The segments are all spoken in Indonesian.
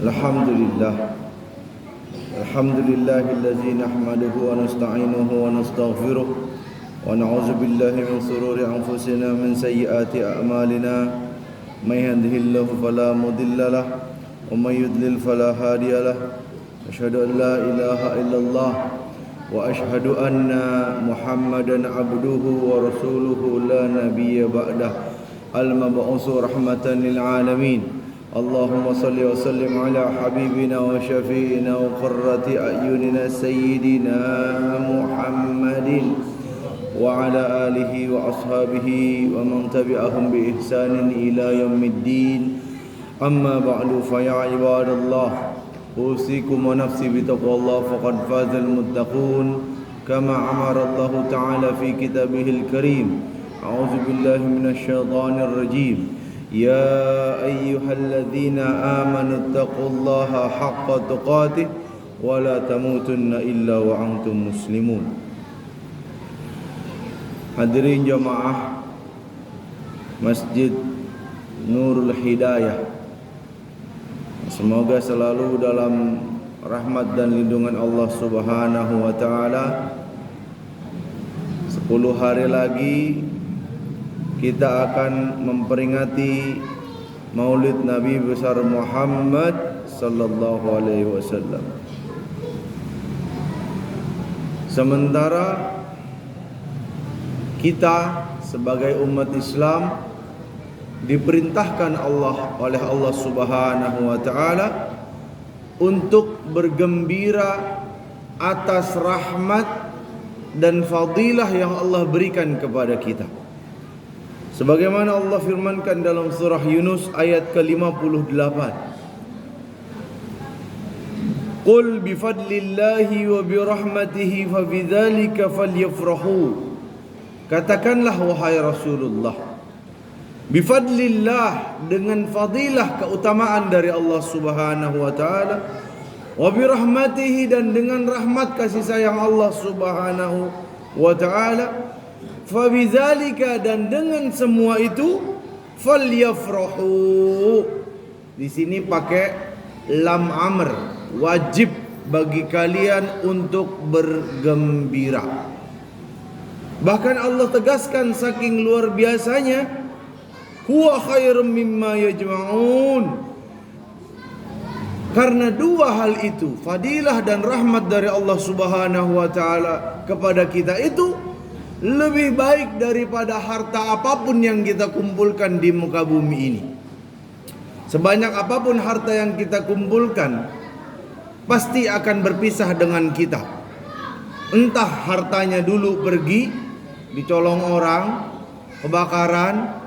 Alhamdulillah. Alhamdulillahillazi nahmaduhu wa nasta'inuhu wa nastaghfiruh wa na'udzu billahi min shururi anfusina min sayyiati a'malina may yahdihillahu fala mudilla lahu wa may yudlil fala hadiya lahu asyhadu an la ilaha illallah wa asyhadu anna Muhammadan abduhu wa rasuluhu la nabiyya ba'dah al-mab'uts rahmatan lil alamin. Allahumma salli wa sallim ala habibina wa syafi'ina wa qurrati a'yunina sayyidina Muhammadin wa ala alihi wa ashabihi wa man tabi'ahum bi ihsanin ila yaumiddin. Amma ba'du, fa ya ibadallah, usikum wa nafsi bi taqwallah faqad fazal muttaqun kama amara Allah ta'ala fi kitabihil karim. A'udzu billahi minasy syaithanir rajim. Ya ayyuhalladzina amanu taqullaha haqqa tuqatih wa la tamutunna illa wa antum muslimun. Hadirin jamaah Masjid Nurul Hidayah, semoga selalu dalam rahmat dan lindungan Allah Subhanahu wa taala. 10 hari lagi kita akan memperingati Maulid Nabi besar Muhammad sallallahu alaihi wasallam. Sementara kita sebagai umat Islam diperintahkan oleh Allah Subhanahu wa taala untuk bergembira atas rahmat dan fadilah yang Allah berikan kepada kita. Sebagaimana Allah firmankan dalam surah Yunus ayat ke-58, Qul bifadlillahi wa birahmatihi fabidzalika falyafrahu. Katakanlah wahai Rasulullah, bifadlillah, dengan fadilah keutamaan dari Allah Subhanahu wa taala, wa birahmatihi, dan dengan rahmat kasih sayang Allah Subhanahu wa taala, fabidzalika, dan dengan semua itu, falyafrahu. Di sini pakai lam amr, wajib bagi kalian untuk bergembira. Bahkan Allah tegaskan saking luar biasanya, huwa khairum mimma yajma'un. Karena dua hal itu, fadilah dan rahmat dari Allah Subhanahu wa taala kepada kita itu lebih baik daripada harta apapun yang kita kumpulkan di muka bumi ini. Sebanyak apapun harta yang kita kumpulkan, pasti akan berpisah dengan kita. Entah hartanya dulu pergi, dicolong orang, kebakaran,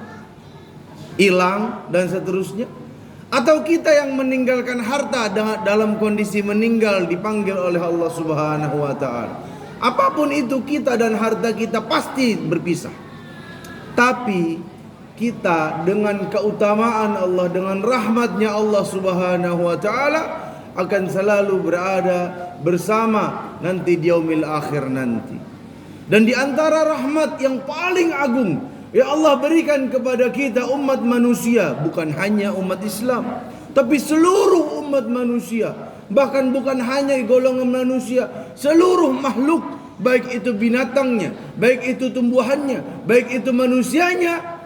hilang, dan seterusnya. Atau kita yang meninggalkan harta dalam kondisi meninggal dipanggil oleh Allah Subhanahu wa ta'ala. Apapun itu, kita dan harta kita pasti berpisah. Tapi kita dengan keutamaan Allah, dengan rahmatnya Allah Subhanahu wa ta'ala, akan selalu berada bersama nanti di yaumil akhir nanti. Dan di antara rahmat yang paling agung ya Allah berikan kepada kita umat manusia, bukan hanya umat Islam, tapi seluruh umat manusia. Bahkan bukan hanya golongan manusia, seluruh makhluk, baik itu binatangnya, baik itu tumbuhannya, baik itu manusianya.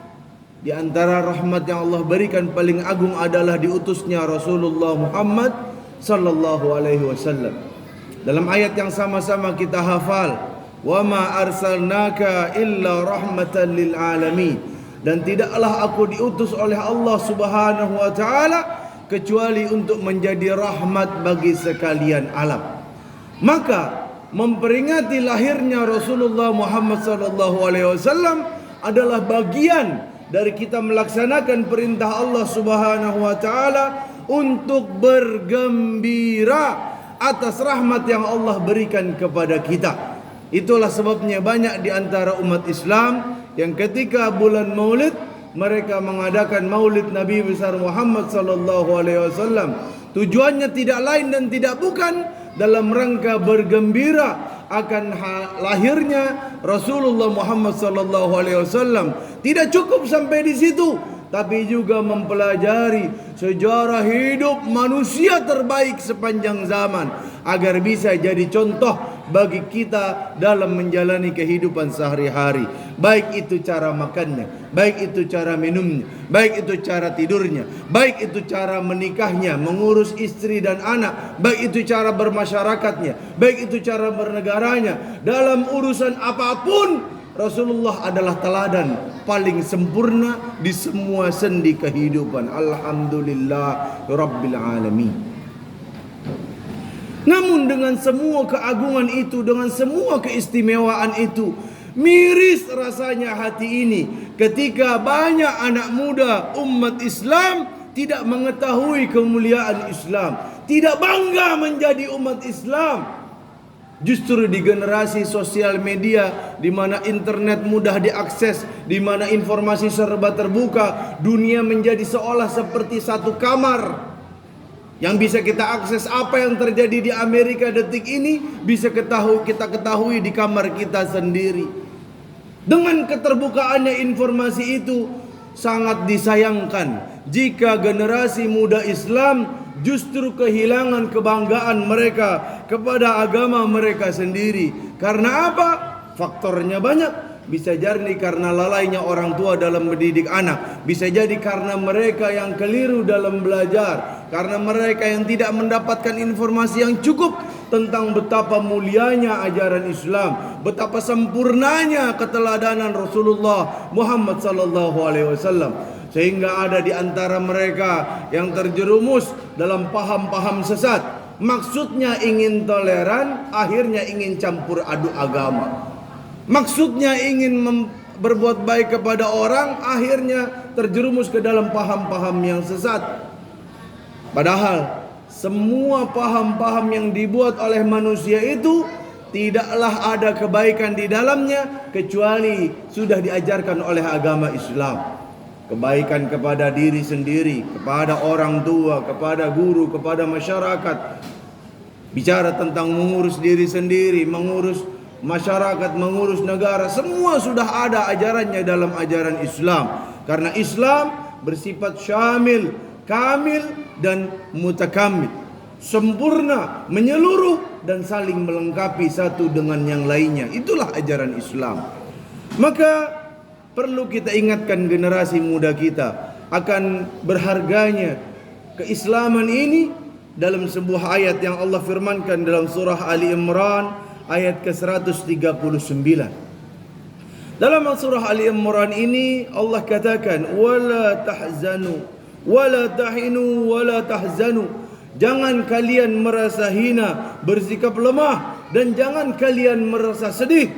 Di antara rahmat yang Allah berikan paling agung adalah diutusnya Rasulullah Muhammad sallallahu alaihi wasallam. Dalam ayat yang sama-sama kita hafal, wa ma arsalnaka illa rahmatan lil alamin, dan tidaklah aku diutus oleh Allah Subhanahu wa taala kecuali untuk menjadi rahmat bagi sekalian alam. Maka memperingati lahirnya Rasulullah Muhammad sallallahu alaihi wasallam adalah bagian dari kita melaksanakan perintah Allah Subhanahu wa taala untuk bergembira atas rahmat yang Allah berikan kepada kita. Itulah sebabnya banyak di antara umat Islam yang ketika bulan Maulid mereka mengadakan Maulid Nabi besar Muhammad sallallahu alaihi wasallam. Tujuannya tidak lain dan tidak bukan dalam rangka bergembira akan lahirnya Rasulullah Muhammad sallallahu alaihi wasallam. Tidak cukup sampai di situ, tapi juga mempelajari sejarah hidup manusia terbaik sepanjang zaman agar bisa jadi contoh bagi kita dalam menjalani kehidupan sehari-hari. Baik itu cara makannya, baik itu cara minumnya, baik itu cara tidurnya, baik itu cara menikahnya, mengurus istri dan anak, baik itu cara bermasyarakatnya, baik itu cara bernegaranya. Dalam urusan apapun, Rasulullah adalah teladan paling sempurna di semua sendi kehidupan. Alhamdulillah Rabbil Alamin. Namun dengan semua keagungan itu, dengan semua keistimewaan itu, miris rasanya hati ini ketika banyak anak muda umat Islam tidak mengetahui kemuliaan Islam, tidak bangga menjadi umat Islam. Justru di generasi sosial media, di mana internet mudah diakses, di mana informasi serba terbuka, dunia menjadi seolah seperti satu kamar yang bisa kita akses. Apa yang terjadi di Amerika detik ini bisa kita ketahui di kamar kita sendiri. Dengan keterbukaannya informasi itu, sangat disayangkan jika generasi muda Islam justru kehilangan kebanggaan mereka kepada agama mereka sendiri. Karena apa? Faktornya banyak. Bisa jadi karena lalainya orang tua dalam mendidik anak, bisa jadi karena mereka yang keliru dalam belajar, karena mereka yang tidak mendapatkan informasi yang cukup tentang betapa mulianya ajaran Islam, betapa sempurnanya keteladanan Rasulullah Muhammad SAW. Sehingga ada di antara mereka yang terjerumus dalam paham-paham sesat. Maksudnya ingin toleran, akhirnya ingin campur aduk agama. Maksudnya ingin berbuat baik kepada orang, akhirnya terjerumus ke dalam paham-paham yang sesat. Padahal semua paham-paham yang dibuat oleh manusia itu tidaklah ada kebaikan di dalamnya kecuali sudah diajarkan oleh agama Islam. Kebaikan kepada diri sendiri, kepada orang tua, kepada guru, kepada masyarakat. Bicara tentang mengurus diri sendiri, mengurus masyarakat, mengurus negara, semua sudah ada ajarannya dalam ajaran Islam. Karena Islam bersifat syamil, kamil dan mutakamil, sempurna, menyeluruh dan saling melengkapi satu dengan yang lainnya. Itulah ajaran Islam. Maka perlu kita ingatkan generasi muda kita akan berharganya keislaman ini dalam sebuah ayat yang Allah firmankan dalam surah Ali Imran ayat ke-139. Dalam surah Ali Imran ini Allah katakan wala tahzanu wala tahinu wala tahzanu. Jangan kalian merasa hina, bersikap lemah, dan jangan kalian merasa sedih.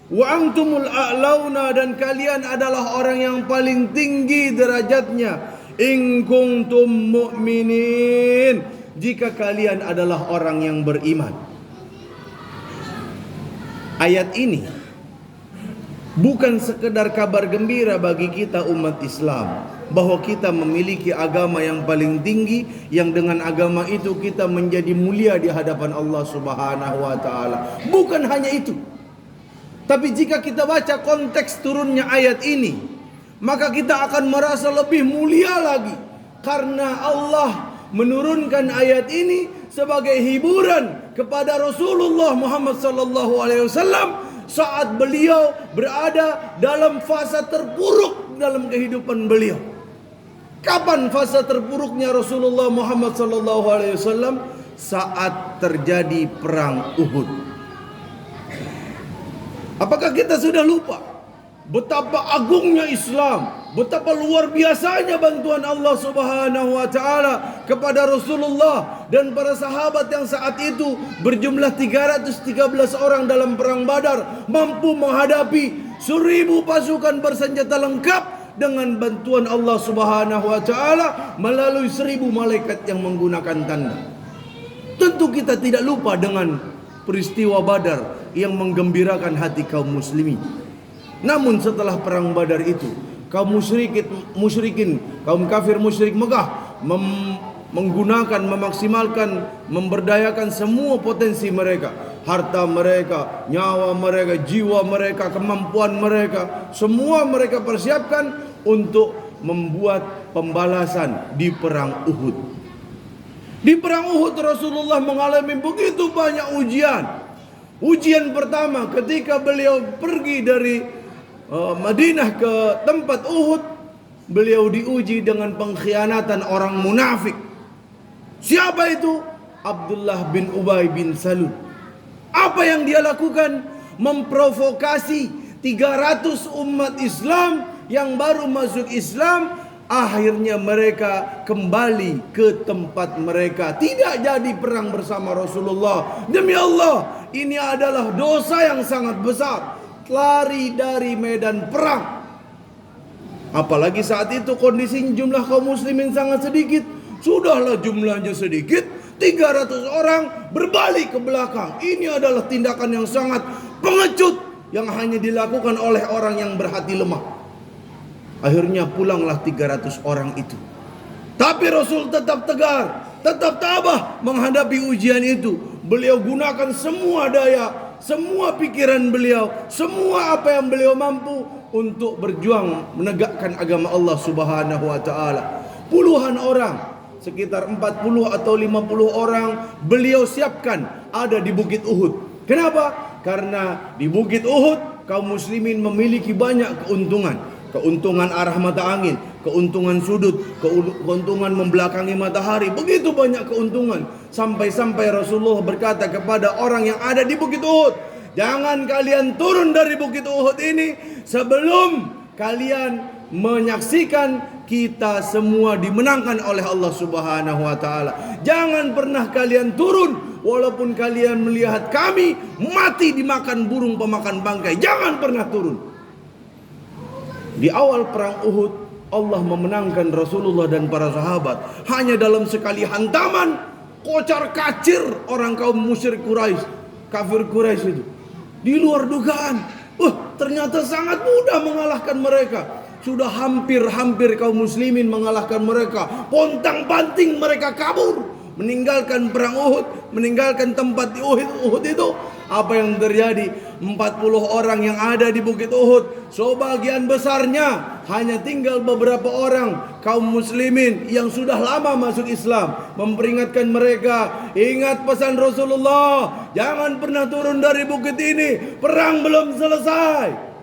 Wa antumul a'launa, dan kalian adalah orang yang paling tinggi derajatnya. In kuntum mu'minin, jika kalian adalah orang yang beriman. Ayat ini bukan sekedar kabar gembira bagi kita umat Islam bahwa kita memiliki agama yang paling tinggi, yang dengan agama itu kita menjadi mulia di hadapan Allah Subhanahu wa taala. Bukan hanya itu. Tapi jika kita baca konteks turunnya ayat ini, maka kita akan merasa lebih mulia lagi. Karena Allah menurunkan ayat ini sebagai hiburan kepada Rasulullah Muhammad SAW saat beliau berada dalam fase terpuruk dalam kehidupan beliau. Kapan fase terpuruknya Rasulullah Muhammad SAW? Saat terjadi perang Uhud. Apakah kita sudah lupa betapa agungnya Islam, betapa luar biasanya bantuan Allah Subhanahu wa taala kepada Rasulullah dan para sahabat yang saat itu berjumlah 313 orang dalam perang Badar, mampu menghadapi 1000 pasukan bersenjata lengkap dengan bantuan Allah Subhanahu wa taala melalui 1000 malaikat yang menggunakan tanda. Tentu kita tidak lupa dengan peristiwa Badar yang menggembirakan hati kaum muslimin. Namun setelah perang Badar itu, kaum musyrikin, kaum kafir musyrik Mekah menggunakan, memaksimalkan, memberdayakan semua potensi mereka, harta mereka, nyawa mereka, jiwa mereka, kemampuan mereka, semua mereka persiapkan untuk membuat pembalasan di perang Uhud. Di perang Uhud Rasulullah mengalami begitu banyak ujian. Ujian pertama ketika beliau pergi dari Madinah ke tempat Uhud, beliau diuji dengan pengkhianatan orang munafik. Siapa itu? Abdullah bin Ubay bin Salul. Apa yang dia lakukan? Memprovokasi 300 umat Islam yang baru masuk Islam. Akhirnya mereka kembali ke tempat mereka. Tidak jadi perang bersama Rasulullah. Demi Allah, ini adalah dosa yang sangat besar. Lari dari medan perang. Apalagi saat itu kondisi jumlah kaum muslimin sangat sedikit. Sudahlah jumlahnya sedikit, 300 orang berbalik ke belakang. Ini adalah tindakan yang sangat pengecut yang hanya dilakukan oleh orang yang berhati lemah. Akhirnya pulanglah 300 orang itu. Tapi Rasul tetap tegar, tetap tabah menghadapi ujian itu. Beliau gunakan semua daya, semua pikiran beliau, semua apa yang beliau mampu untuk berjuang menegakkan agama Allah Subhanahu wa taala. Puluhan orang, sekitar 40 atau 50 orang beliau siapkan ada di Bukit Uhud. Kenapa? Karena di Bukit Uhud kaum muslimin memiliki banyak keuntungan. Keuntungan arah mata angin, keuntungan sudut, keuntungan membelakangi matahari. Begitu banyak keuntungan. Sampai-sampai Rasulullah berkata kepada orang yang ada di Bukit Uhud, jangan kalian turun dari Bukit Uhud ini sebelum kalian menyaksikan kita semua dimenangkan oleh Allah Subhanahu wa taala. Jangan pernah kalian turun walaupun kalian melihat kami mati dimakan burung pemakan bangkai. Jangan pernah turun. Di awal perang Uhud, Allah memenangkan Rasulullah dan para sahabat hanya dalam sekali hantaman, kocar kacir orang kaum musyrik Quraisy, kafir Quraisy itu. Di luar dugaan, ternyata sangat mudah mengalahkan mereka. Sudah hampir-hampir kaum muslimin mengalahkan mereka. Pontang-panting mereka kabur, meninggalkan perang Uhud, meninggalkan tempat di Uhud itu. Apa yang terjadi? 40 orang yang ada di Bukit Uhud, sebagian besarnya hanya tinggal beberapa orang kaum muslimin yang sudah lama masuk Islam, memperingatkan mereka, ingat pesan Rasulullah, jangan pernah turun dari bukit ini, perang belum selesai.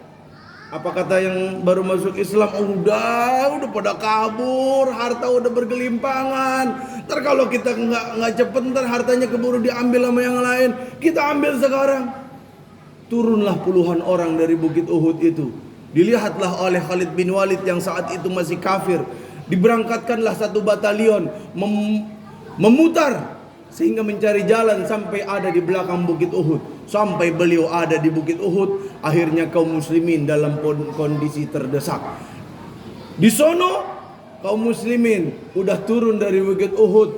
Apa kata yang baru masuk Islam? Udah pada kabur, harta udah bergelimpangan. Ntar kalau kita nggak cepet, ntar hartanya keburu diambil sama yang lain. Kita ambil sekarang. Turunlah puluhan orang dari Bukit Uhud itu. Dilihatlah oleh Khalid bin Walid yang saat itu masih kafir. Diberangkatkanlah satu batalion memutar sehingga mencari jalan sampai ada di belakang Bukit Uhud. Sampai beliau ada di Bukit Uhud, akhirnya kaum muslimin dalam kondisi terdesak. Di sono kaum muslimin udah turun dari Bukit Uhud,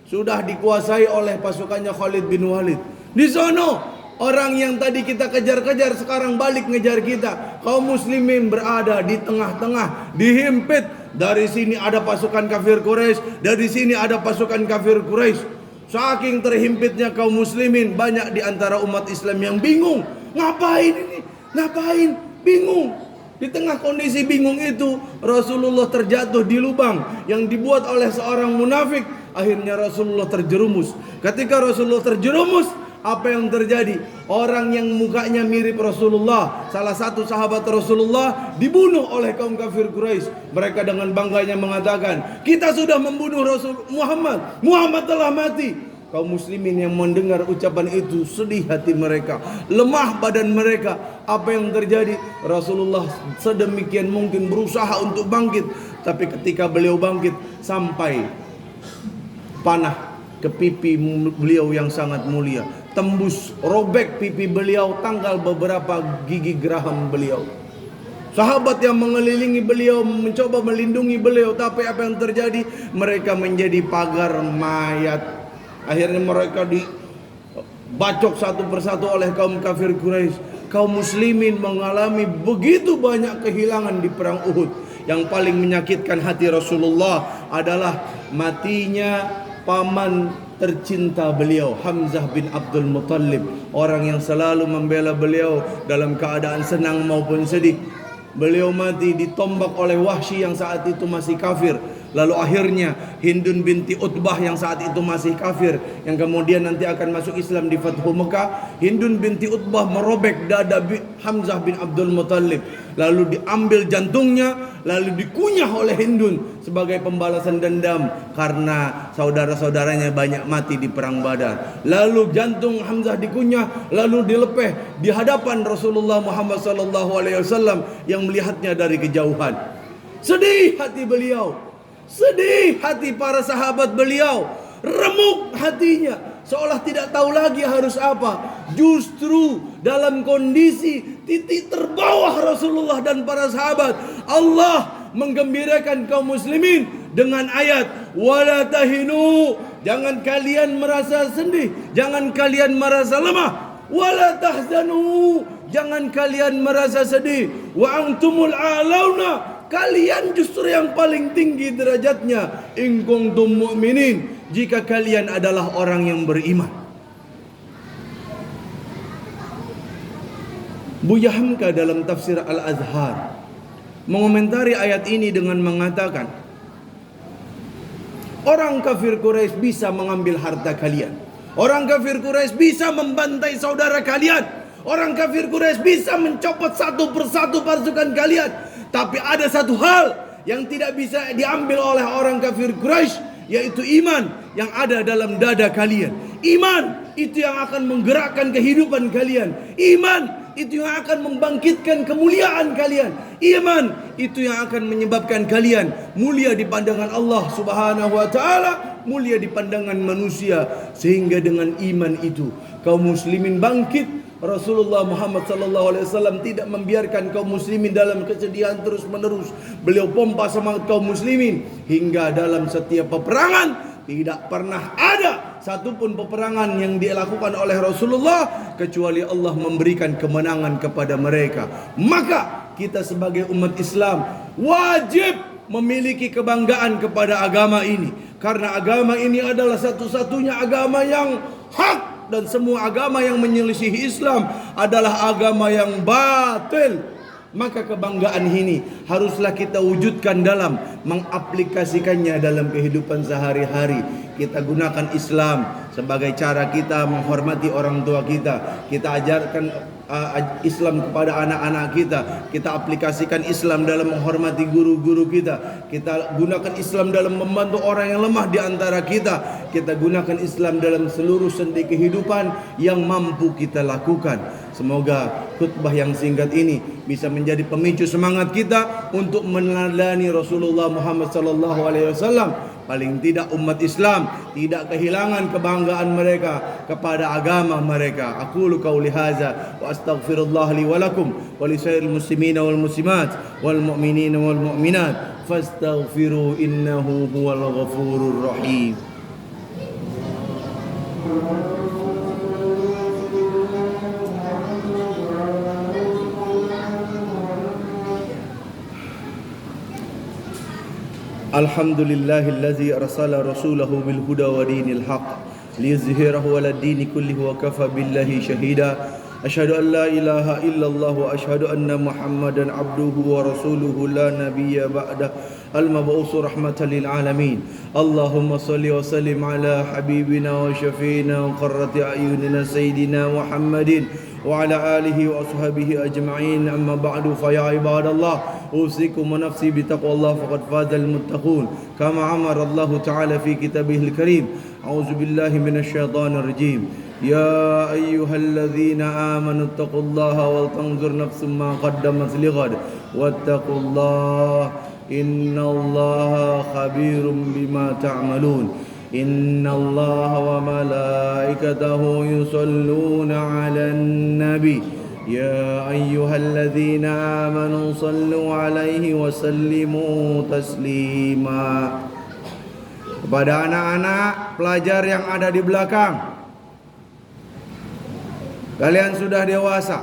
sudah dikuasai oleh pasukannya Khalid bin Walid. Di sono orang yang tadi kita kejar-kejar sekarang balik ngejar kita. Kaum muslimin berada di tengah-tengah, dihimpit. Dari sini ada pasukan kafir Quraisy, dari sini ada pasukan kafir Quraisy. Saking terhimpitnya kaum muslimin, banyak di antara umat Islam yang bingung. Ngapain ini? Ngapain? Bingung. Di tengah kondisi bingung itu, Rasulullah terjatuh di lubang yang dibuat oleh seorang munafik. Akhirnya Rasulullah terjerumus. Ketika Rasulullah terjerumus, apa yang terjadi? Orang yang mukanya mirip Rasulullah, salah satu sahabat Rasulullah, dibunuh oleh kaum kafir Quraisy. Mereka dengan bangganya mengatakan, kita sudah membunuh Rasul Muhammad. Muhammad telah mati. Kaum muslimin yang mendengar ucapan itu sedih hati mereka, lemah badan mereka. Apa yang terjadi? Rasulullah sedemikian mungkin berusaha untuk bangkit, tapi ketika beliau bangkit sampai panah ke pipi beliau yang sangat mulia, tembus robek pipi beliau, tanggal beberapa gigi geraham beliau. Sahabat yang mengelilingi beliau mencoba melindungi beliau, tapi apa yang terjadi? Mereka menjadi pagar mayat. Akhirnya mereka dibacok satu persatu oleh kaum kafir Quraisy. Kaum muslimin mengalami begitu banyak kehilangan di perang Uhud. Yang paling menyakitkan hati Rasulullah adalah matinya paman tercinta beliau, Hamzah bin Abdul Muttalib, orang yang selalu membela beliau dalam keadaan senang maupun sedih. Beliau mati ditombak oleh Wahsy yang saat itu masih kafir. Lalu akhirnya Hindun binti Utbah yang saat itu masih kafir, yang kemudian nanti akan masuk Islam di Fathu Mekah. Hindun binti Utbah merobek dada Hamzah bin Abdul Muthalib, lalu diambil jantungnya, lalu dikunyah oleh Hindun sebagai pembalasan dendam karena saudara-saudaranya banyak mati di perang Badar. Lalu jantung Hamzah dikunyah, lalu dilepeh di hadapan Rasulullah Muhammad SAW yang melihatnya dari kejauhan. Sedih hati beliau, sedih hati para sahabat beliau, remuk hatinya, seolah tidak tahu lagi harus apa. Justru dalam kondisi titik terbawah Rasulullah dan para sahabat, Allah menggembirakan kaum muslimin dengan ayat wala tahinu, jangan kalian merasa sedih, jangan kalian merasa lemah, wala tahzanu, jangan kalian merasa sedih, wa antumul a'launa, kalian justru yang paling tinggi derajatnya, in kuntum mu'minin, jika kalian adalah orang yang beriman. Buya Hamka dalam tafsir Al-Azhar mengomentari ayat ini dengan mengatakan, orang kafir Quraisy bisa mengambil harta kalian, orang kafir Quraisy bisa membantai saudara kalian, orang kafir Quraisy bisa mencopot satu persatu pasukan kalian. Tapi ada satu hal yang tidak bisa diambil oleh orang kafir Quraisy, yaitu iman yang ada dalam dada kalian. Iman itu yang akan menggerakkan kehidupan kalian. Iman itu yang akan membangkitkan kemuliaan kalian. Iman itu yang akan menyebabkan kalian mulia di pandangan Allah Subhanahu wa taala, mulia di pandangan manusia. Sehingga dengan iman itu kaum muslimin bangkit. Rasulullah Muhammad SAW tidak membiarkan kaum muslimin dalam kesedihan terus menerus. Beliau pompa semangat kaum muslimin hingga dalam setiap peperangan tidak pernah ada satupun peperangan yang dilakukan oleh Rasulullah kecuali Allah memberikan kemenangan kepada mereka. Maka kita sebagai umat Islam wajib memiliki kebanggaan kepada agama ini, karena agama ini adalah satu-satunya agama yang hak. Dan semua agama yang menyelisihi Islam adalah agama yang batil. Maka kebanggaan ini haruslah kita wujudkan dalam mengaplikasikannya dalam kehidupan sehari-hari. Kita gunakan Islam sebagai cara kita menghormati orang tua kita. Kita ajarkan Islam kepada anak-anak kita. Kita aplikasikan Islam dalam menghormati guru-guru kita. Kita gunakan Islam dalam membantu orang yang lemah di antara kita. Kita gunakan Islam dalam seluruh sendi kehidupan yang mampu kita lakukan. Semoga khutbah yang singkat ini bisa menjadi pemicu semangat kita untuk meneladani Rasulullah Muhammad SAW. Paling tidak umat Islam tidak kehilangan kebanggaan mereka kepada agama mereka. Aqulu qauli hadza wa astaghfirullah li wa lakum wa li sairil muslimina wal muslimat wal mu'minina wal mu'minat fastaghfiru innahu huwal ghafurur rahim. Alhamdulillahillazi arsala rasulahu bil huda wa dinil haq liyuzhirahu 'alad dini kullihi wa kafa billahi shahida. Asyhadu an la ilaha illallah wa asyhadu anna Muhammadan abduhu wa rasuluhu la nabiyya ba'dah al-mab'uts rahmatan lil alamin. Allahumma shalli wa sallim ala habibina wa syafiina wa qurrati a'yunina sayyidina Muhammadin wa ala alihi wa ashabihi ajma'in. Amma ba'du, fa ya ibadallah, usikum wa nafsi bi taqwallah faqad fazal muttaqun kama amara Allah ta'ala fi kitabihil karim. A'udzu billahi minasy syaithanir rajim. Ya ayyuhalladzina amanu taqullaha wal tanzur nafsum ma qaddamat lighad wattaqullaha innallaha khabirum bima ta'malun. Innallaha wa malaikatahu yusalluna 'alan nabi ya ayyuhalladzina amanu sallu 'alaihi wa sallimu taslima. Kepada anak-anak pelajar yang ada di belakang, kalian sudah dewasa,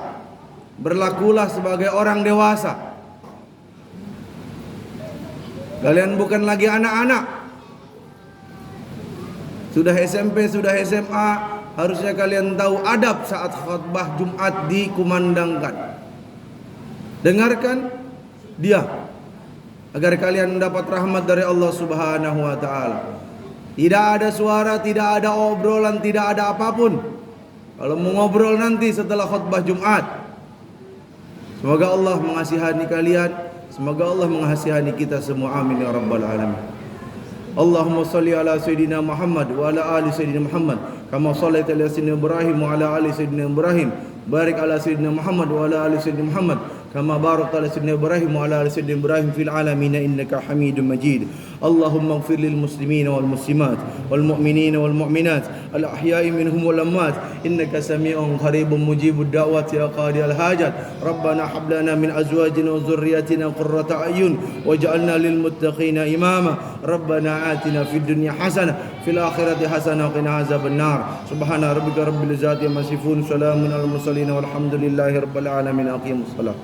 berlakulah sebagai orang dewasa. Kalian bukan lagi anak-anak. Sudah SMP, sudah SMA, harusnya kalian tahu adab saat khutbah Jumat dikumandangkan. Dengarkan dia agar kalian mendapat rahmat dari Allah Subhanahu wa taala. Tidak ada suara, tidak ada obrolan, tidak ada apapun. Kalau mau ngobrol nanti setelah khutbah Jumat. Semoga Allah mengasihani kalian, semoga Allah mengasihani kita semua. Amin ya rabbal alamin. Allahumma salli ala sayyidina Muhammad wa ala ali sayyidina Muhammad kama shallaita ala sayyidina Ibrahim wa ala ali sayyidina Ibrahim. Barik ala sayyidina Muhammad wa ala ali sayyidina Muhammad kama barakta ala sayyidina Ibrahim wa ala ali sayyidina Ibrahim fil alamin innaka Hamidum Majid. Allahumma ighfir lil muslimin wal muslimat wal mu'minin wal mu'minat al ahya'i minhum wal amwat innaka sami'un qaribun mujibud da'wati ya qadiyal hajat. Rabbana hab lana min azwajina wa dhurriyyatina qurrata a'yun waj'alna lil muttaqina imama. Rabbana atina fid dunya hasanah fil akhirati hasanah wa qina azaban nar. Subhana rabbika rabbil izzati amma yasifun. Salamun alal mursalin walhamdulillahi rabbil alamin. Aqimus salat.